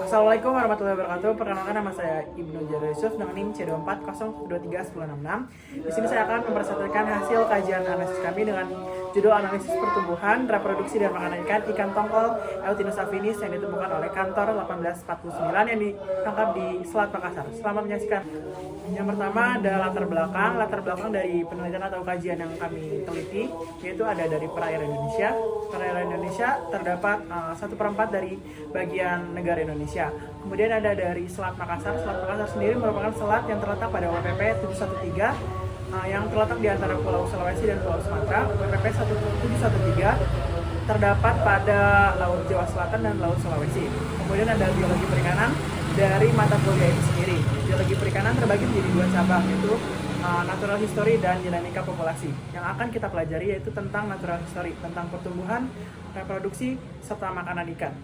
Assalamualaikum warahmatullahi wabarakatuh. Perkenalkan, nama saya Ibnu Jaro Yusuf dengan NIM C24023166. Di sini saya akan mempresentasikan hasil kajian analisis kami dengan judul analisis pertumbuhan, reproduksi dan makanan ikan tongkol Eutinus affinis yang ditemukan oleh kantor 1849 yang ditangkap di Selat Makassar. Selamat menyaksikan. Yang pertama ada latar belakang dari penelitian atau kajian yang kami teliti, yaitu ada dari perairan Indonesia. Perairan Indonesia terdapat 1/4 dari bagian negara Indonesia. Kemudian ada dari Selat Makassar. Selat Makassar sendiri merupakan selat yang terletak pada WPP 713 yang terletak di antara Pulau Sulawesi dan Pulau Sumatera. WPP 713 terdapat pada Laut Jawa Selatan dan Laut Sulawesi. Kemudian ada biologi perikanan dari mata kuliah ini sendiri. Biologi perikanan terbagi menjadi 2 cabang, yaitu natural history dan dinamika populasi. Yang akan kita pelajari yaitu tentang natural history, tentang pertumbuhan, reproduksi, serta makanan ikan.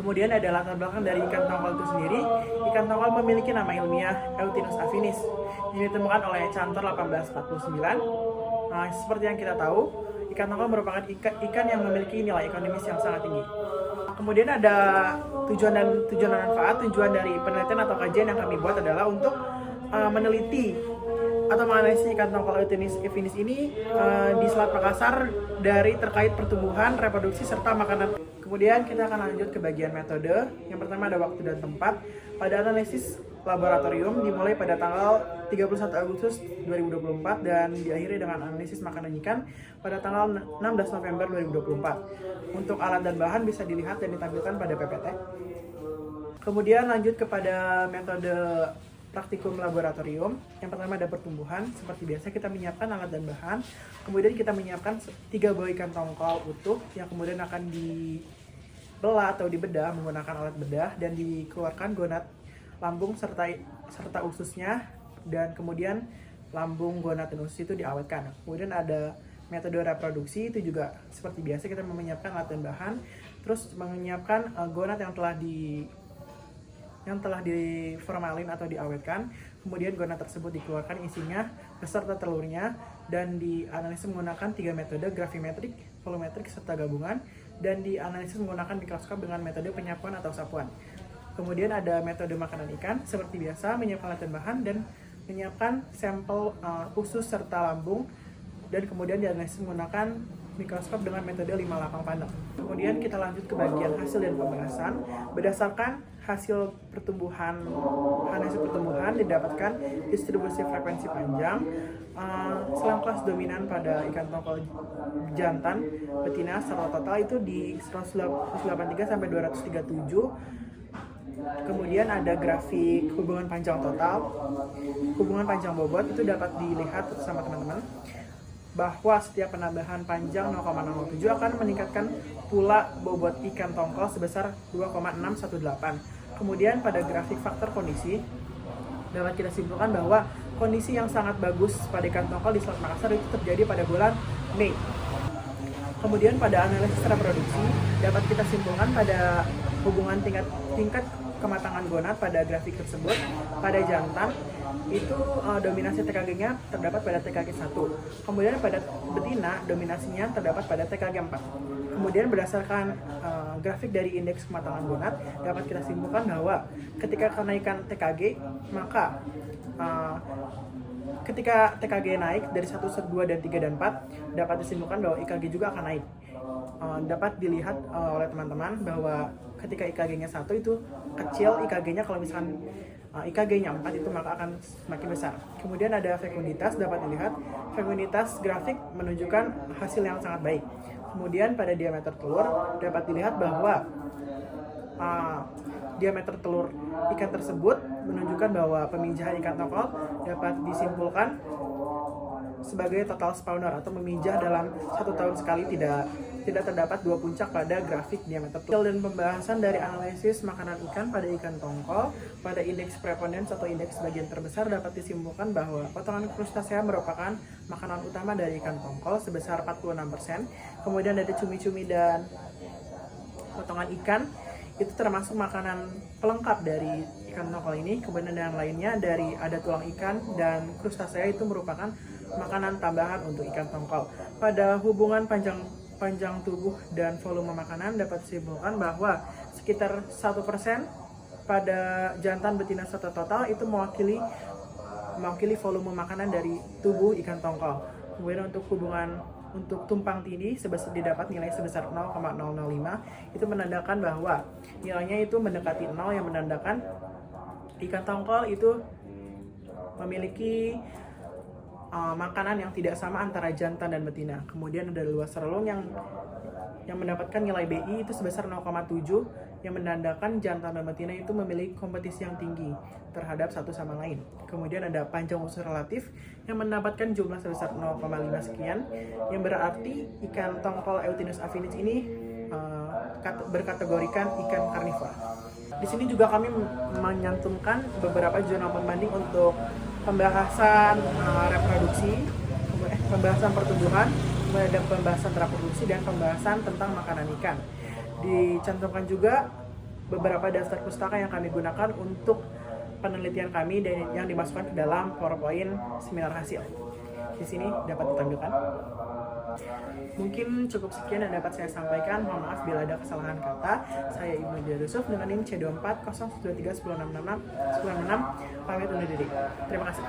Kemudian ada latar belakang dari ikan tongkol itu sendiri. Ikan tongkol memiliki nama ilmiah Eutinus affinis yang ditemukan oleh Cantor 1849. Seperti yang kita tahu, ikan tongkol merupakan ikan yang memiliki nilai ekonomis yang sangat tinggi. Kemudian ada tujuan dan manfaat. Tujuan dari penelitian atau kajian yang kami buat adalah untuk meneliti atau menganalisis ikan tongkol Eutinus affinis ini di Selat Makassar dari terkait pertumbuhan, reproduksi, serta makanan. Kemudian kita akan lanjut ke bagian metode. Yang pertama ada waktu dan tempat. Pada analisis laboratorium dimulai pada tanggal 31 Agustus 2024 dan diakhiri dengan analisis makanan ikan pada tanggal 16 November 2024. Untuk alat dan bahan bisa dilihat dan ditampilkan pada PPT. Kemudian lanjut kepada metode praktikum laboratorium. Yang pertama ada pertumbuhan. Seperti biasa kita menyiapkan alat dan bahan. Kemudian kita menyiapkan 3 buah ikan tongkol utuh yang kemudian akan dibelah atau dibedah menggunakan alat bedah dan dikeluarkan gonat lambung serta ususnya, dan kemudian lambung, gonat, dan usus itu diawetkan. Kemudian ada metode reproduksi, itu juga seperti biasa kita menyiapkan alat dan bahan, terus menyiapkan gonat yang telah diformalin atau diawetkan. Kemudian gonat tersebut dikeluarkan isinya beserta telurnya dan dianalisis menggunakan 3 metode, gravimetrik, volumetrik, serta gabungan, dan dianalisis menggunakan mikroskop dengan metode penyapuan atau sapuan. Kemudian ada metode makanan ikan, seperti biasa menyiapkan alat dan bahan dan menyiapkan sampel usus serta lambung, dan kemudian dianalisis menggunakan mikroskop dengan metode 5 lapang pandang. Kemudian kita lanjut ke bagian hasil dan pembahasan. Berdasarkan hasil pertumbuhan didapatkan distribusi frekuensi panjang, selang kelas dominan pada ikan tongkol jantan, betina secara total itu di 183 sampai 237. Kemudian ada grafik hubungan panjang total, hubungan panjang bobot itu dapat dilihat bersama teman-teman bahwa setiap penambahan panjang 0,007 akan meningkatkan pula bobot ikan tongkol sebesar 2,618. Kemudian pada grafik faktor kondisi dapat kita simpulkan bahwa kondisi yang sangat bagus pada ikan tongkol di Selat Makassar itu terjadi pada bulan Mei. Kemudian pada analisis reproduksi dapat kita simpulkan pada hubungan tingkat kematangan gonat pada grafik tersebut. Pada jantan itu dominasi TKG-nya terdapat pada TKG 1. Kemudian pada betina dominasinya terdapat pada TKG 4. Kemudian berdasarkan grafik dari indeks kematangan gonat dapat kita simpulkan bahwa ketika kenaikan TKG, maka ketika TKG naik dari 1, 2, dan 3, dan 4 dapat disimpulkan bahwa IKG juga akan naik. Dapat dilihat oleh teman-teman bahwa ketika IKG-nya 1 itu kecil, IKG-nya kalau misalkan IKG-nya 4 itu maka akan semakin besar. Kemudian ada fekunditas, dapat dilihat fekunditas grafik menunjukkan hasil yang sangat baik. Kemudian pada diameter telur dapat dilihat bahwa diameter telur ikan tersebut menunjukkan bahwa peminjahan ikan tongkol dapat disimpulkan sebagai total spawner atau memijah dalam 1 tahun sekali, tidak terdapat 2 puncak pada grafik diameter telur. Dan pembahasan dari analisis makanan ikan pada ikan tongkol pada indeks preponderans atau indeks bagian terbesar dapat disimpulkan bahwa potongan krustasea merupakan makanan utama dari ikan tongkol sebesar 46%. Kemudian ada cumi-cumi dan potongan ikan itu termasuk makanan pelengkap dari ikan tongkol ini. Kemudian yang lainnya dari ada tulang ikan dan krustasea itu merupakan makanan tambahan untuk ikan tongkol. Pada hubungan panjang tubuh dan volume makanan dapat disimpulkan bahwa sekitar 1% pada jantan, betina, serta total itu mewakili volume makanan dari tubuh ikan tongkol. Kemudian untuk tumpang tindih didapat nilai sebesar 0,005, itu menandakan bahwa nilainya itu mendekati 0, yang menandakan ikan tongkol itu memiliki makanan yang tidak sama antara jantan dan betina. Kemudian ada luas relung yang mendapatkan nilai BI itu sebesar 0,7, yang menandakan jantan dan betina itu memiliki kompetisi yang tinggi terhadap satu sama lain. Kemudian ada panjang usus relatif yang mendapatkan jumlah sebesar 0,5 sekian, yang berarti ikan tongkol Eutinus affinis ini berkategorikan ikan karnivora. Di sini juga kami menyantumkan beberapa jurnal pembanding untuk pembahasan reproduksi, pembahasan pertumbuhan, kemudian ada pembahasan reproduksi dan pembahasan tentang makanan ikan. Dicantumkan juga beberapa daftar pustaka yang kami gunakan untuk penelitian kami dan yang dimasukkan ke dalam PowerPoint seminar hasil. Di sini dapat ditampilkan. Mungkin cukup sekian yang dapat saya sampaikan. Mohon maaf bila ada kesalahan kata. Saya Ibnu Yusuf dengan NIM C24 023 1066 pamit undur diri. Terima kasih.